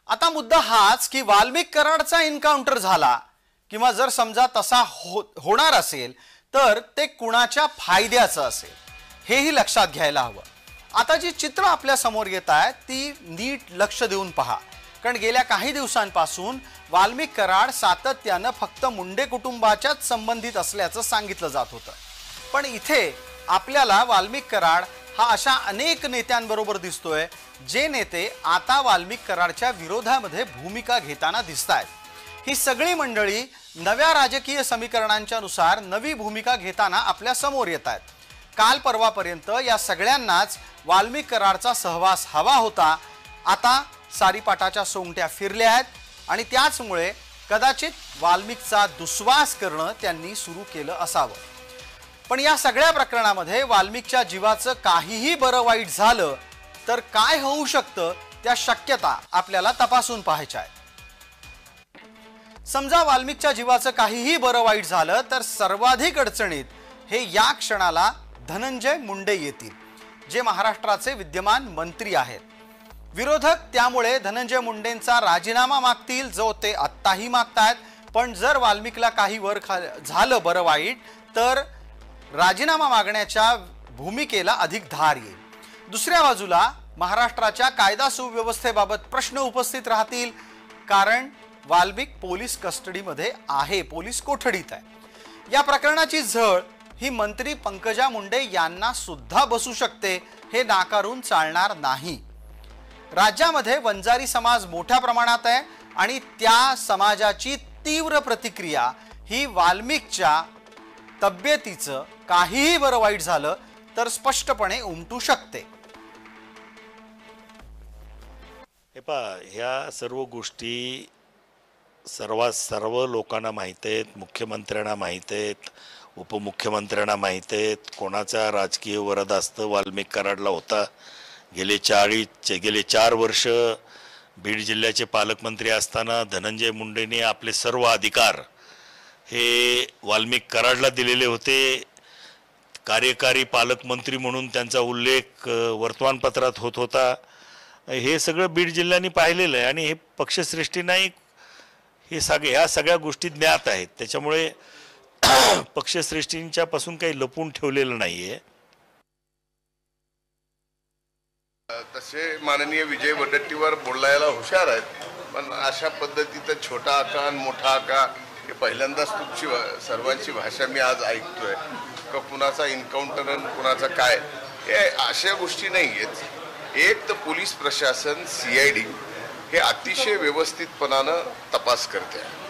आता मुद्दा हाच की वाल्मिक कराडचा एन्काउंटर झाला किंवा जर समजा तसा होणार असेल तर ते कुणाच्या फायद्याचं असेल हेही लक्षात घ्यायला हवं। आता जी चित्र आपल्या समोर येत आहेत ती नीट लक्ष देऊन पहा, कारण गेल्या काही दिवसांपासून वाल्मिक कराड सातत्याने फक्त मुंडे कुटुंबाच्याच संबंधित असल्याचं सांगितलं जात होतं। पण इथे आपल्याला वाल्मिक कराड हा अशा अनेक नेत्यांबरोबर दिसतोय जे नेते आता वाल्मिक कराडच्या विरोधामध्ये भूमिका घेताना दिसतायत। ही सगळी मंडळी नव्या राजकीय समीकरणांच्या नुसार नवी भूमिका घेताना आपल्या समोर येत आहेत। काल परवापर्यंत या सगळ्यांनाच वाल्मिक कराडचा सहवास हवा होता, आता सारीपाटाच्या सोंगट्या फिरल्या आहेत आणि त्याचमुळे कदाचित वाल्मिकचा दुस्वास करणं त्यांनी सुरू केलं असावं। पण या सगळ्या प्रकरणामध्ये वाल्मिकच्या जीवाचं काहीही बरं वाईट झालं तर काय होऊ शकतं त्या शक्यता आपल्याला तपासून पाहायच्या आहेत। समजा वाल्मिकच्या जीवाचं काहीही बरं वाईट झालं तर सर्वाधिक अडचणीत हे या क्षणाला धनंजय मुंडे येतील, जे महाराष्ट्राचे विद्यमान मंत्री आहेत। विरोधक त्यामुळे धनंजय मुंडेंचा राजीनामा मागतील, जो ते आत्ताही मागतायत। पण जर वाल्मिकला काही वर झालं बरं वाईट तर राजीनामा मागण्याच्या भूमिकेला अधिक धार येईल। दुसऱ्या बाजूला महाराष्ट्राच्या कायदा सुव्यवस्थेबाबत प्रश्न उपस्थित राहतील, कारण वाल्मिक पोलीस कस्टडीमध्ये आहे, पोलीस कोठडीत आहे। या प्रकरणाची झळ ही मंत्री पंकजा मुंडे यांना सुद्धा बसू शकते, हे नाकारून चालणार नाही। राज्यामध्ये वंजारी समाज मोठ्या प्रमाणात आहे आणि त्या समाजाची तीव्र प्रतिक्रिया ही वाल्मिकच्या तब्येतीचं काहीही बरं वाईट झालं तर स्पष्टपणे उमटू शकते। हे पहा, ह्या सर्व गोष्टी सर्व लोकांना माहीत आहेत, मुख्यमंत्र्यांना माहीत आहेत, उपमुख्यमंत्र्यांना माहीत आहेत। कोणाचा राजकीय वरदहस्त वाल्मिक कराडला होता। गेले 4 वर्ष बीड जिल्ह्याचे पालकमंत्री असताना धनंजय मुंडेंनी आपले सर्व अधिकार हे वाल्मिक कराडला दिलेले होते। कार्यकारी पालकमंत्री म्हणून त्यांचा उल्लेख वर्तमानपत्रात होत होता। हे सगळं बीड जिल्ह्याने पाहिलेलं आहे आणि हे पक्षश्रेष्ठी नाही, ह्या सगळ्या गोष्टी ज्ञात आहेत। त्याच्यामुळे पक्षश्रेष्ठींच्या पासून काही लपून ठेवलेलं नाहीये। तसे माननीय विजय वडेट्टीवार बोलायला हुशार आहेत, पण अशा पद्धतीचं छोटा आका मोठा आका हे पहिल्यांदाच तुमची सर्वांची भाषा मी आज ऐकतोय का कुणाचा एन्काउंटर आणि कुणाचा काय, हे अशा गोष्टी नाही आहेत। एक तर पोलीस प्रशासन CID हे अतिशय व्यवस्थितपणानं तपास करते आहे।